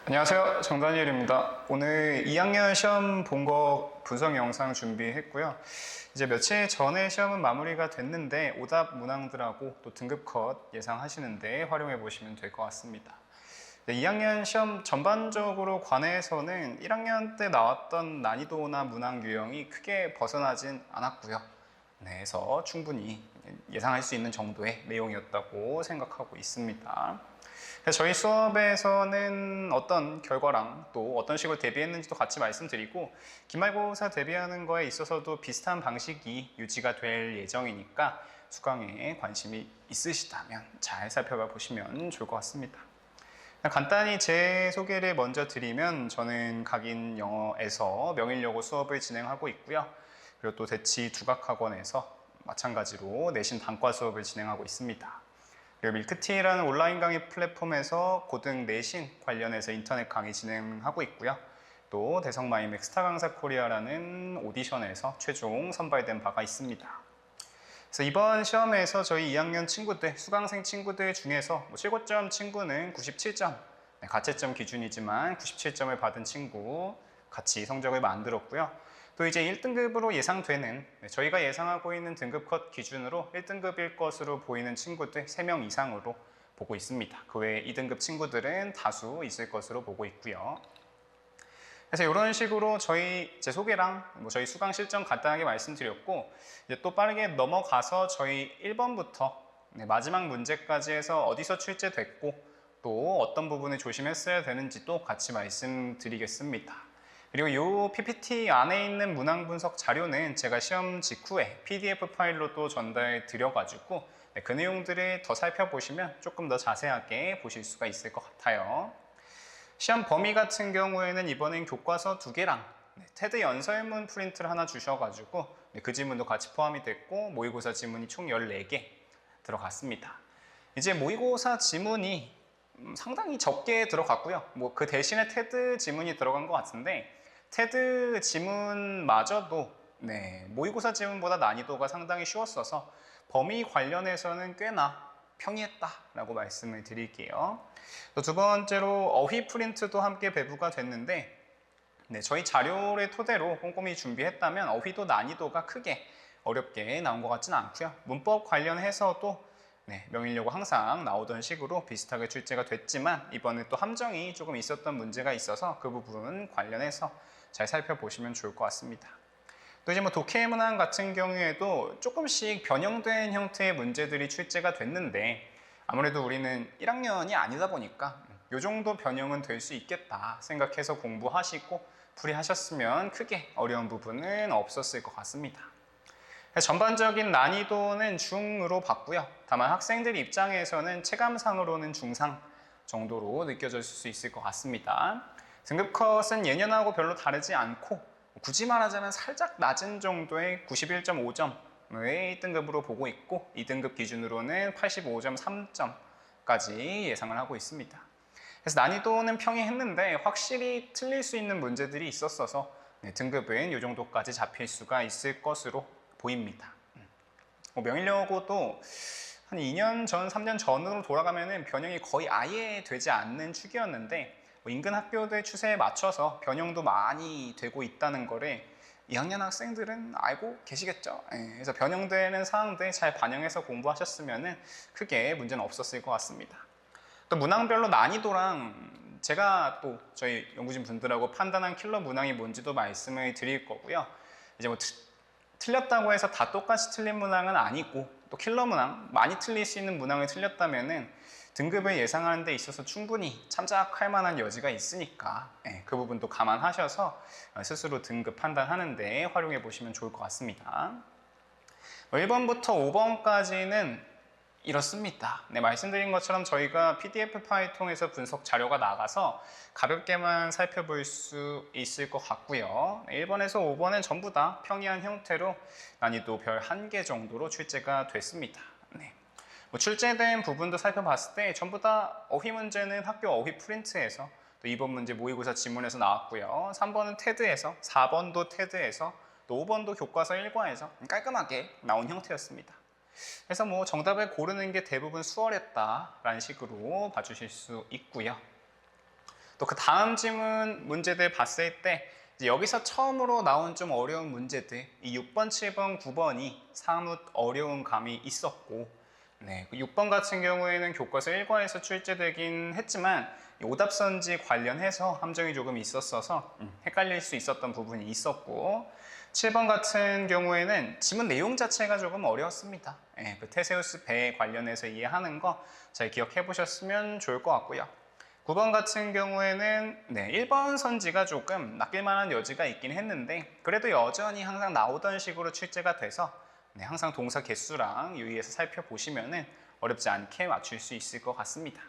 안녕하세요. 정다니엘입니다. 오늘 2학년 시험 본 거 분석 영상 준비했고요. 이제 며칠 전에 시험은 마무리가 됐는데 오답 문항들하고 또 등급 컷 예상하시는데 활용해 보시면 될 것 같습니다. 2학년 시험 전반적으로 관해서는 1학년 때 나왔던 난이도나 문항 유형이 크게 벗어나진 않았고요. 그래서 충분히 예상할 수 있는 정도의 내용이었다고 생각하고 있습니다. 저희 수업에서는 어떤 결과랑 또 어떤 식으로 대비했는지도 같이 말씀드리고, 기말고사 대비하는 거에 있어서도 비슷한 방식이 유지가 될 예정이니까 수강에 관심이 있으시다면 잘 살펴봐 보시면 좋을 것 같습니다. 간단히 제 소개를 먼저 드리면, 저는 각인 영어에서 명일여고 수업을 진행하고 있고요. 그리고 또 대치 두각학원에서 마찬가지로 내신 단과 수업을 진행하고 있습니다. 그리고 밀크티라는 온라인 강의 플랫폼에서 고등 내신 관련해서 인터넷 강의 진행하고 있고요. 또 대성마이맥 스타 강사 코리아라는 오디션에서 최종 선발된 바가 있습니다. 그래서 이번 시험에서 저희 2학년 친구들, 수강생 친구들 중에서 최고점 친구는 97점, 가채점 기준이지만 97점을 받은 친구 같이 성적을 만들었고요. 또 이제 1등급으로 예상되는, 저희가 예상하고 있는 등급 컷 기준으로 1등급일 것으로 보이는 친구들 3명 이상으로 보고 있습니다. 그 외에 2등급 친구들은 다수 있을 것으로 보고 있고요. 그래서 이런 식으로 제 소개랑 저희 수강 실정 간단하게 말씀드렸고, 이제 또 빠르게 넘어가서 저희 1번부터 마지막 문제까지 해서 어디서 출제됐고 또 어떤 부분을 조심했어야 되는지도 같이 말씀드리겠습니다. 그리고 이 PPT 안에 있는 문항 분석 자료는 제가 시험 직후에 PDF 파일로도 전달 드려가지고 그 내용들을 더 살펴보시면 조금 더 자세하게 보실 수가 있을 것 같아요. 시험 범위 같은 경우에는 이번엔 교과서 2개랑 테드 연설문 프린트를 하나 주셔가지고 그 지문도 같이 포함이 됐고, 모의고사 지문이 총 14개 들어갔습니다. 이제 모의고사 지문이 상당히 적게 들어갔고요. 그 대신에 테드 지문이 들어간 것 같은데, 테드 지문마저도 모의고사 지문보다 난이도가 상당히 쉬웠어서 범위 관련해서는 꽤나 평이했다라고 말씀을 드릴게요. 또 두 번째로 어휘 프린트도 함께 배부가 됐는데, 저희 자료를 토대로 꼼꼼히 준비했다면 어휘도 난이도가 크게 어렵게 나온 것 같지는 않고요. 문법 관련해서도 명일여고 항상 나오던 식으로 비슷하게 출제가 됐지만, 이번에 또 함정이 조금 있었던 문제가 있어서 그 부분 관련해서 잘 살펴보시면 좋을 것 같습니다. 또 이제 독해 문항 같은 경우에도 조금씩 변형된 형태의 문제들이 출제가 됐는데, 아무래도 우리는 1학년이 아니다 보니까 이 정도 변형은 될 수 있겠다 생각해서 공부하시고 풀이하셨으면 크게 어려운 부분은 없었을 것 같습니다. 전반적인 난이도는 중으로 봤고요. 다만 학생들 입장에서는 체감상으로는 중상 정도로 느껴질 수 있을 것 같습니다. 등급 컷은 예년하고 별로 다르지 않고, 굳이 말하자면 살짝 낮은 정도의 91.5점을 1등급으로 보고 있고, 2등급 기준으로는 85점 3점까지 예상을 하고 있습니다. 그래서 난이도는 평이했는데 확실히 틀릴 수 있는 문제들이 있었어서 등급은 이 정도까지 잡힐 수가 있을 것으로 보입니다. 명일여고도 한 2년 전, 3년 전으로 돌아가면은 변형이 거의 아예 되지 않는 축이었는데, 인근 학교들 추세에 맞춰서 변형도 많이 되고 있다는 거를 2학년 학생들은 알고 계시겠죠. 그래서 변형되는 사항들 잘 반영해서 공부하셨으면 크게 문제는 없었을 것 같습니다. 또 문항별로 난이도랑 제가 또 저희 연구진 분들하고 판단한 킬러 문항이 뭔지도 말씀을 드릴 거고요. 이제 틀렸다고 해서 다 똑같이 틀린 문항은 아니고, 또 킬러 문항, 많이 틀릴 수 있는 문항을 틀렸다면은 등급을 예상하는 데 있어서 충분히 참작할 만한 여지가 있으니까 그 부분도 감안하셔서 스스로 등급 판단하는 데 활용해 보시면 좋을 것 같습니다. 1번부터 5번까지는 이렇습니다. 말씀드린 것처럼 저희가 PDF 파일 통해서 분석 자료가 나가서 가볍게만 살펴볼 수 있을 것 같고요. 1번에서 5번은 전부 다 평이한 형태로 난이도 별 1개 정도로 출제가 됐습니다. 출제된 부분도 살펴봤을 때 전부 다 어휘 문제는 학교 어휘 프린트에서, 또 2번 문제 모의고사 지문에서 나왔고요. 3번은 테드에서, 4번도 테드에서, 또 5번도 교과서 1과에서 깔끔하게 나온 형태였습니다. 그래서 정답을 고르는 게 대부분 수월했다라는 식으로 봐주실 수 있고요. 또 그 다음 지문 문제들 봤을 때 이제 여기서 처음으로 나온 좀 어려운 문제들, 이 6번, 7번, 9번이 사뭇 어려운 감이 있었고, 네, 그 6번 같은 경우에는 교과서 1과에서 출제되긴 했지만 이 오답선지 관련해서 함정이 조금 있었어서 헷갈릴 수 있었던 부분이 있었고, 7번 같은 경우에는 지문 내용 자체가 조금 어려웠습니다. 네, 그 테세우스 배 관련해서 이해하는 거 잘 기억해 보셨으면 좋을 것 같고요. 9번 같은 경우에는 1번 선지가 조금 낚일 만한 여지가 있긴 했는데 그래도 여전히 항상 나오던 식으로 출제가 돼서 항상 동사 개수랑 유의해서 살펴보시면 어렵지 않게 맞출 수 있을 것 같습니다.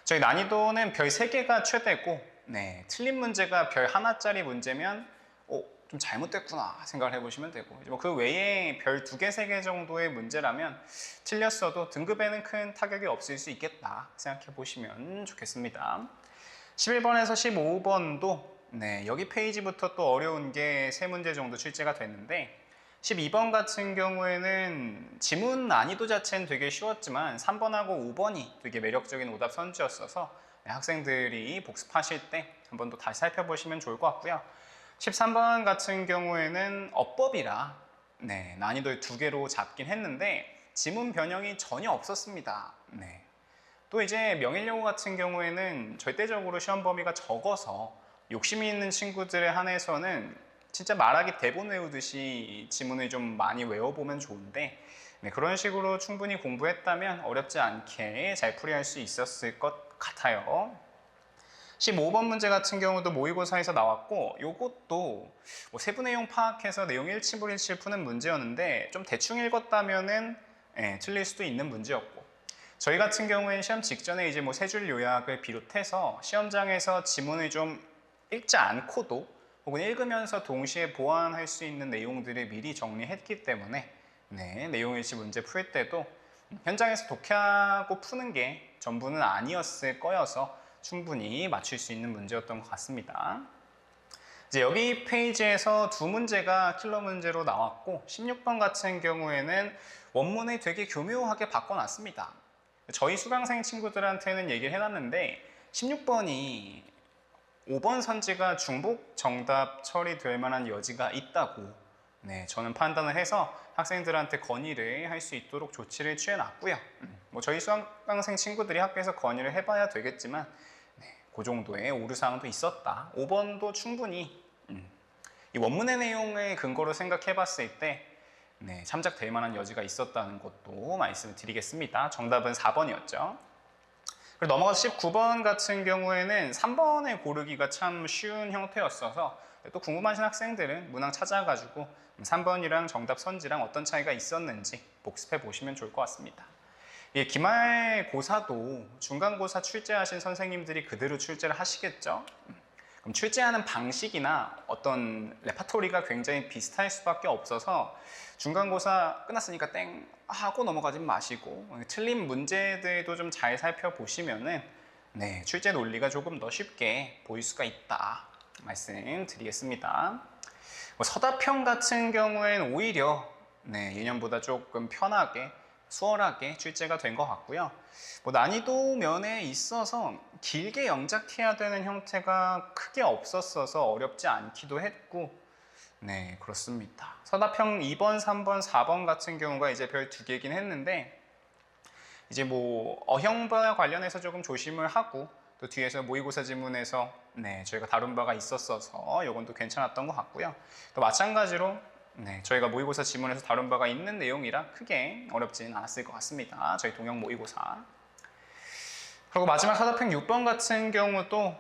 저희 난이도는 별 3개가 최대고 틀린 문제가 별 하나짜리 문제면 좀 잘못됐구나 생각을 해보시면 되고 그 외에 별 2개, 3개 정도의 문제라면 틀렸어도 등급에는 큰 타격이 없을 수 있겠다 생각해 보시면 좋겠습니다. 11번에서 15번도 여기 페이지부터 또 어려운 게 3문제 정도 출제가 됐는데 12번 같은 경우에는 지문 난이도 자체는 되게 쉬웠지만 3번하고 5번이 되게 매력적인 오답 선지였어서 학생들이 복습하실 때 한 번 더 다시 살펴보시면 좋을 것 같고요. 13번 같은 경우에는 어법이라 난이도를 2개로 잡긴 했는데 지문 변형이 전혀 없었습니다. 또 이제 명일영어 같은 경우에는 절대적으로 시험 범위가 적어서 욕심이 있는 친구들에 한해서는 진짜 말하기 대본 외우듯이 지문을 좀 많이 외워보면 좋은데 그런 식으로 충분히 공부했다면 어렵지 않게 잘 풀이할 수 있었을 것 같아요. 15번 문제 같은 경우도 모의고사에서 나왔고 이것도 세부 내용 파악해서 내용 일치불일치 푸는 문제였는데 좀 대충 읽었다면은 틀릴 수도 있는 문제였고 저희 같은 경우에는 시험 직전에 이제 3줄 요약을 비롯해서 시험장에서 지문을 좀 읽지 않고도 혹은 읽으면서 동시에 보완할 수 있는 내용들을 미리 정리했기 때문에 내용 일치 문제 풀 때도 현장에서 독해하고 푸는 게 전부는 아니었을 거여서 충분히 맞출 수 있는 문제였던 것 같습니다. 이제 여기 페이지에서 2문제가 킬러 문제로 나왔고 16번 같은 경우에는 원문을 되게 교묘하게 바꿔놨습니다. 저희 수강생 친구들한테는 얘기를 해놨는데 16번이 5번 선지가 중복 정답 처리될 만한 여지가 있다고 저는 판단을 해서 학생들한테 건의를 할 수 있도록 조치를 취해놨고요. 저희 수강생 친구들이 학교에서 건의를 해봐야 되겠지만 그 정도의 오류사항도 있었다. 5번도 충분히 이 원문의 내용을 근거로 생각해봤을 때 참작될 만한 여지가 있었다는 것도 말씀을 드리겠습니다. 정답은 4번이었죠. 그리고 넘어가서 19번 같은 경우에는 3번을 고르기가 참 쉬운 형태였어서 또 궁금하신 학생들은 문항 찾아가지고 3번이랑 정답 선지랑 어떤 차이가 있었는지 복습해 보시면 좋을 것 같습니다. 기말고사도 중간고사 출제하신 선생님들이 그대로 출제를 하시겠죠? 그럼 출제하는 방식이나 어떤 레파토리가 굉장히 비슷할 수밖에 없어서 중간고사 끝났으니까 땡 하고 넘어가지 마시고 틀린 문제들도 좀 잘 살펴보시면은 출제 논리가 조금 더 쉽게 보일 수가 있다 말씀드리겠습니다. 서답형 같은 경우에는 오히려 예년보다 조금 편하게 수월하게 출제가 된 것 같고요. 난이도 면에 있어서 길게 영작해야 되는 형태가 크게 없었어서 어렵지 않기도 했고 그렇습니다. 서답형 2번, 3번, 4번 같은 경우가 이제 별 2개긴 했는데 이제 어형과 관련해서 조금 조심을 하고 또 뒤에서 모의고사 지문에서 저희가 다룬 바가 있었어서 이건 또 괜찮았던 것 같고요. 또 마찬가지로 저희가 모의고사 지문에서 다룬 바가 있는 내용이라 크게 어렵지는 않았을 것 같습니다. 저희 동영 모의고사. 그리고 마지막 서답형 6번 같은 경우도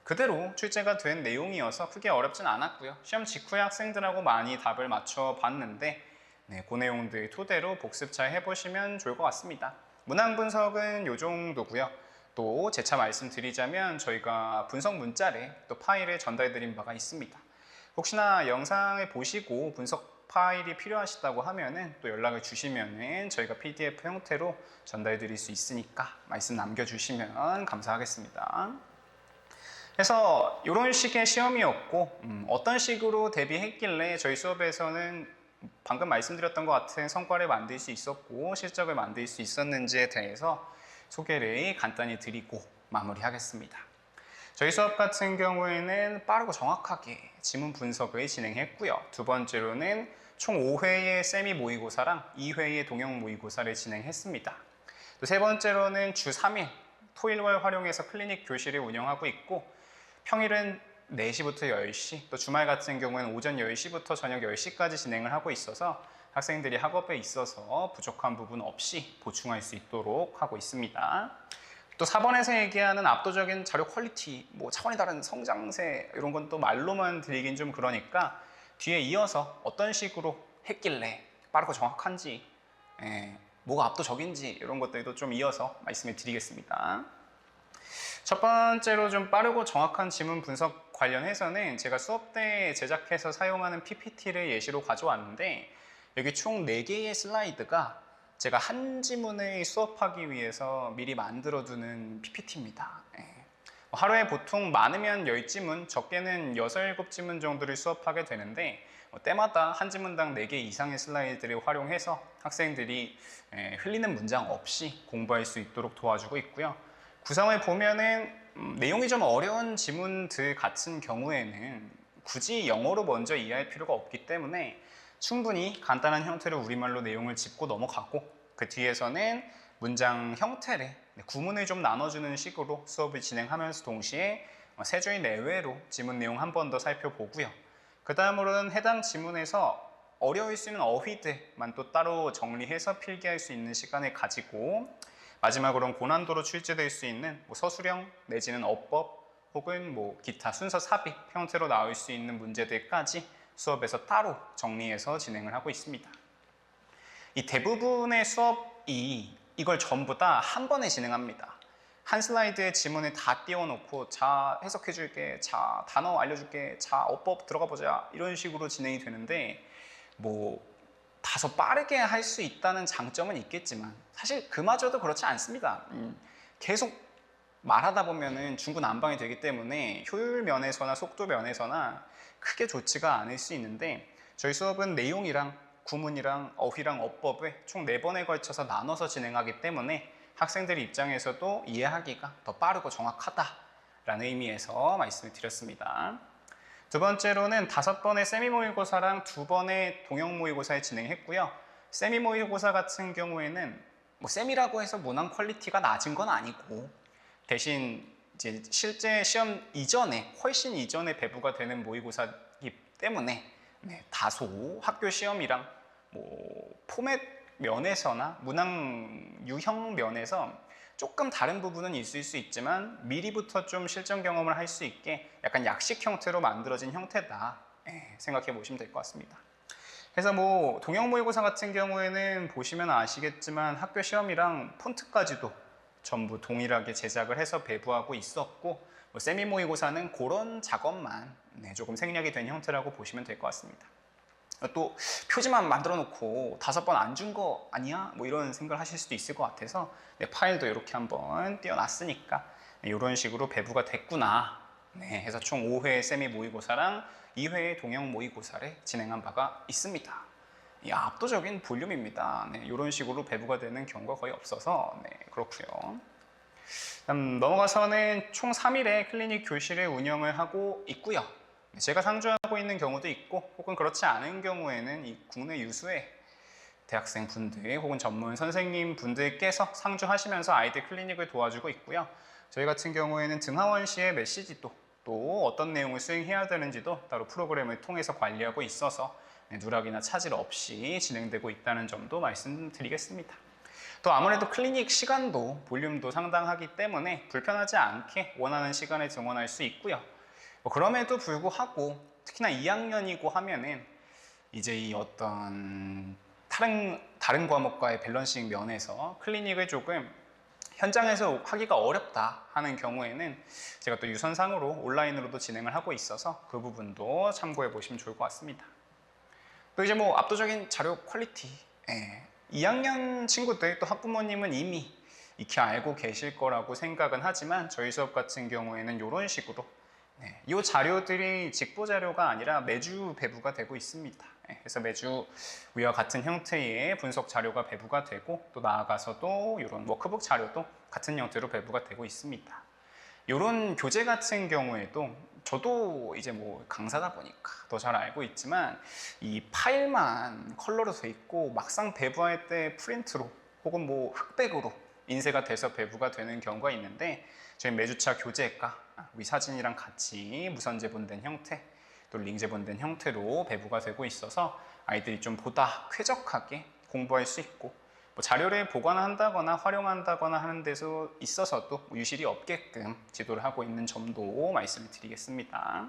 그대로 출제가 된 내용이어서 크게 어렵진 않았고요. 시험 직후에 학생들하고 많이 답을 맞춰봤는데 그 내용들 토대로 복습 잘 해보시면 좋을 것 같습니다. 문항 분석은 이 정도고요. 또 재차 말씀드리자면 저희가 분석 문자를 또 파일을 전달드린 바가 있습니다. 혹시나 영상을 보시고 분석 파일이 필요하시다고 하면은 또 연락을 주시면은 저희가 PDF 형태로 전달 드릴 수 있으니까 말씀 남겨주시면 감사하겠습니다. 그래서 이런 식의 시험이었고 어떤 식으로 대비했길래 저희 수업에서는 방금 말씀드렸던 것 같은 성과를 만들 수 있었고 실적을 만들 수 있었는지에 대해서 소개를 간단히 드리고 마무리하겠습니다. 저희 수업 같은 경우에는 빠르고 정확하게 지문 분석을 진행했고요. 두 번째로는 총 5회의 세미 모의고사랑 2회의 동형 모의고사를 진행했습니다. 또 세 번째로는 주 3일 토일월 활용해서 클리닉 교실을 운영하고 있고 평일은 4시부터 10시, 또 주말 같은 경우에는 오전 10시부터 저녁 10시까지 진행을 하고 있어서 학생들이 학업에 있어서 부족한 부분 없이 보충할 수 있도록 하고 있습니다. 또 4번에서 얘기하는 압도적인 자료 퀄리티, 뭐 차원이 다른 성장세 이런 건 또 말로만 드리긴 좀 그러니까 뒤에 이어서 어떤 식으로 했길래 빠르고 정확한지, 뭐가 압도적인지 이런 것들도 좀 이어서 말씀을 드리겠습니다. 첫 번째로 좀 빠르고 정확한 지문 분석 관련해서는 제가 수업 때 제작해서 사용하는 PPT를 예시로 가져왔는데 여기 총 4개의 슬라이드가 제가 한 지문을 수업하기 위해서 미리 만들어두는 PPT입니다. 하루에 보통 많으면 10지문, 적게는 6, 7지문 정도를 수업하게 되는데 때마다 한 지문당 4개 이상의 슬라이드를 활용해서 학생들이 흘리는 문장 없이 공부할 수 있도록 도와주고 있고요. 구성을 보면은 내용이 좀 어려운 지문들 같은 경우에는 굳이 영어로 먼저 이해할 필요가 없기 때문에 충분히 간단한 형태로 우리말로 내용을 짚고 넘어가고 그 뒤에서는 문장 형태를 구문을 좀 나눠주는 식으로 수업을 진행하면서 동시에 세주의 내외로 지문 내용 한 번 더 살펴보고요. 그 다음으로는 해당 지문에서 어려울 수 있는 어휘들만 또 따로 정리해서 필기할 수 있는 시간을 가지고 마지막으로는 고난도로 출제될 수 있는 서술형 내지는 어법 혹은 기타 순서 삽입 형태로 나올 수 있는 문제들까지 수업에서 따로 정리해서 진행을 하고 있습니다. 이 대부분의 수업이 이걸 전부 다 한 번에 진행합니다. 한 슬라이드에 지문을 다 띄워놓고 자 해석해 줄게, 자 단어 알려줄게, 자 어법 들어가 보자 이런 식으로 진행이 되는데 다소 빠르게 할 수 있다는 장점은 있겠지만 사실 그마저도 그렇지 않습니다. 계속 말하다 보면은 중구난방이 되기 때문에 효율 면에서나 속도 면에서나 크게 좋지가 않을 수 있는데 저희 수업은 내용이랑 구문이랑 어휘랑 어법을 총 4번에 걸쳐서 나눠서 진행하기 때문에 학생들 입장에서도 이해하기가 더 빠르고 정확하다라는 의미에서 말씀을 드렸습니다. 두 번째로는 5번의 세미 모의고사랑 2번의 동형 모의고사를 진행했고요. 세미 모의고사 같은 경우에는 세미라고 해서 문항 퀄리티가 낮은 건 아니고 대신 이제 실제 시험 이전에 훨씬 이전에 배부가 되는 모의고사이기 때문에 다소 학교 시험이랑 포맷 면에서나 문항 유형 면에서 조금 다른 부분은 있을 수 있지만 미리부터 좀 실전 경험을 할 수 있게 약간 약식 형태로 만들어진 형태다 생각해 보시면 될 것 같습니다. 그래서 동형 모의고사 같은 경우에는 보시면 아시겠지만 학교 시험이랑 폰트까지도 전부 동일하게 제작을 해서 배부하고 있었고 세미 모의고사는 그런 작업만 조금 생략이 된 형태라고 보시면 될 것 같습니다. 또 표지만 만들어 놓고 5번 안 준 거 아니야? 이런 생각을 하실 수도 있을 것 같아서 파일도 이렇게 한번 띄워놨으니까 이런 식으로 배부가 됐구나 해서 총 5회의 세미 모의고사랑 2회의 동형 모의고사를 진행한 바가 있습니다. 압도적인 볼륨입니다. 이런 식으로 배부가 되는 경우가 거의 없어서 그렇고요. 넘어가서는 총 3일의 클리닉 교실을 운영을 하고 있고요. 제가 상주하고 있는 경우도 있고 혹은 그렇지 않은 경우에는 이 국내 유수의 대학생 분들 혹은 전문 선생님 분들께서 상주하시면서 아이들 클리닉을 도와주고 있고요. 저희 같은 경우에는 등하원 시의 메시지도 또 어떤 내용을 수행해야 되는지도 따로 프로그램을 통해서 관리하고 있어서 누락이나 차질 없이 진행되고 있다는 점도 말씀드리겠습니다. 또 아무래도 클리닉 시간도 볼륨도 상당하기 때문에 불편하지 않게 원하는 시간에 증원할 수 있고요. 그럼에도 불구하고 특히나 2학년이고 하면은 이제 이 어떤 다른 과목과의 밸런싱 면에서 클리닉을 조금 현장에서 하기가 어렵다 하는 경우에는 제가 또 유선상으로 온라인으로도 진행을 하고 있어서 그 부분도 참고해 보시면 좋을 것 같습니다. 또 이제 압도적인 자료 퀄리티 2학년 친구들 또 학부모님은 이미 익히 알고 계실 거라고 생각은 하지만 저희 수업 같은 경우에는 이런 식으로 이 자료들이 직보 자료가 아니라 매주 배부가 되고 있습니다. 그래서 매주 위와 같은 형태의 분석 자료가 배부가 되고 또 나아가서도 이런 워크북 자료도 같은 형태로 배부가 되고 있습니다. 이런 교재 같은 경우에도 저도 이제 뭐 강사다 보니까 더 잘 알고 있지만 이 파일만 컬러로 돼 있고 막상 배부할 때 프린트로 혹은 뭐 흑백으로 인쇄가 돼서 배부가 되는 경우가 있는데 저희 매주차 교재가 우리 사진이랑 같이 무선 제본된 형태 또 링 제본된 형태로 배부가 되고 있어서 아이들이 좀 보다 쾌적하게 공부할 수 있고 뭐 자료를 보관한다거나 활용한다거나 하는 데서 있어서도 유실이 없게끔 지도를 하고 있는 점도 말씀을 드리겠습니다.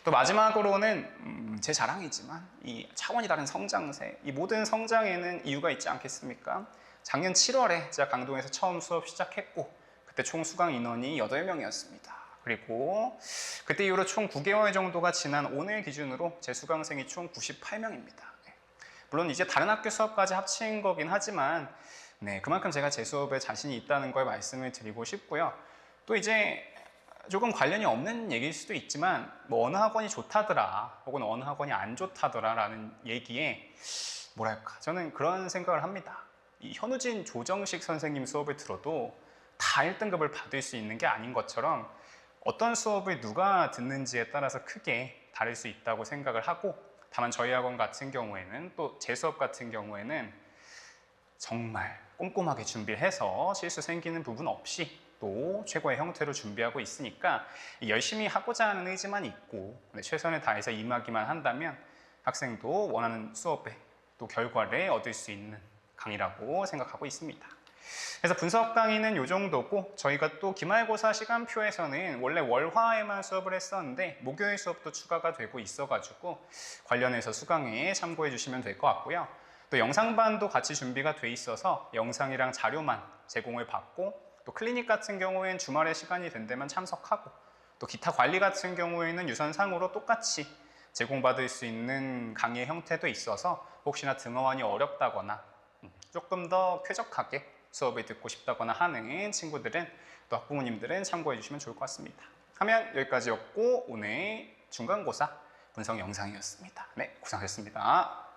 또 마지막으로는 제 자랑이지만 이 차원이 다른 성장세, 이 모든 성장에는 이유가 있지 않겠습니까? 작년 7월에 제가 강동에서 처음 수업 시작했고 그때 총 수강 인원이 8명이었습니다. 그리고 그때 이후로 총 9개월 정도가 지난 오늘 기준으로 제 수강생이 총 98명입니다. 물론 이제 다른 학교 수업까지 합친 거긴 하지만 그만큼 제가 제 수업에 자신이 있다는 걸 말씀을 드리고 싶고요. 또 이제 조금 관련이 없는 얘기일 수도 있지만 뭐 어느 학원이 좋다더라 혹은 어느 학원이 안 좋다더라 라는 얘기에 뭐랄까 저는 그런 생각을 합니다. 이 현우진 조정식 선생님 수업을 들어도 다 1등급을 받을 수 있는 게 아닌 것처럼 어떤 수업을 누가 듣는지에 따라서 크게 다를 수 있다고 생각을 하고 다만 저희 학원 같은 경우에는 또 제 수업 같은 경우에는 정말 꼼꼼하게 준비를 해서 실수 생기는 부분 없이 또 최고의 형태로 준비하고 있으니까 열심히 하고자 하는 의지만 있고 최선을 다해서 임하기만 한다면 학생도 원하는 수업에 또 결과를 얻을 수 있는 강의라고 생각하고 있습니다. 그래서 분석 강의는 이 정도고 저희가 또 기말고사 시간표에서는 원래 월화에만 수업을 했었는데 목요일 수업도 추가가 되고 있어가지고 관련해서 수강에 참고해 주시면 될 것 같고요. 또 영상반도 같이 준비가 돼 있어서 영상이랑 자료만 제공을 받고 또 클리닉 같은 경우에는 주말에 시간이 된다면 참석하고 또 기타 관리 같은 경우에는 유선상으로 똑같이 제공받을 수 있는 강의 형태도 있어서 혹시나 등하원이 어렵다거나 조금 더 쾌적하게 수업을 듣고 싶다거나 하는 친구들은 또 학부모님들은 참고해 주시면 좋을 것 같습니다. 하면 여기까지였고 오늘 중간고사 분석 영상이었습니다. 네, 고생하셨습니다.